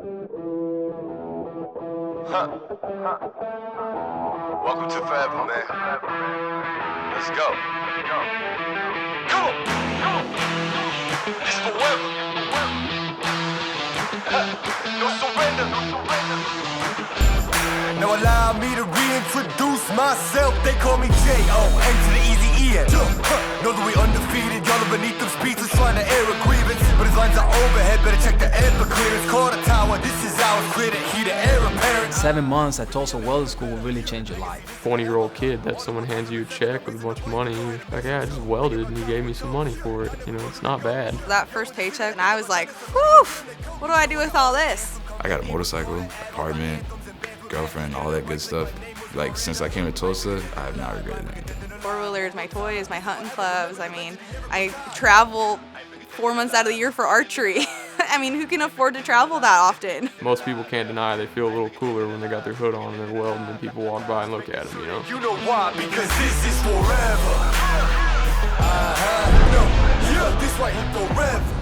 Welcome to forever, man. Let's go. Come on. It's forever. No surrender. Now allow me to reintroduce myself. They call me J.O.N. to the easy E-N. Know that we undefeated. Y'all are beneath them speeches trying to air a grievance. But his lines are overhead. Better check the air for clearance. Call the tower. This is ours. Clear the heat of air apparent. 7 months at Tulsa Welding School will really change your life. 20-year-old kid that someone hands you a check with a bunch of money. You're like, yeah, I just welded and he gave me some money for it. You know, it's not bad. That first paycheck, and I was like, whew, what do I do with all this? I got a motorcycle, apartment, girlfriend, all that good stuff. Like, since I came to Tulsa, I have not regretted anything. Four-wheelers, my toys, my hunting clubs. I mean, I travel 4 months out of the year for archery. I mean, who can afford to travel that often? Most people can't deny they feel a little cooler when they got their hood on and they're welding and people walk by and look at them, you know? You know why? Because this is forever. No, yeah, this right here forever.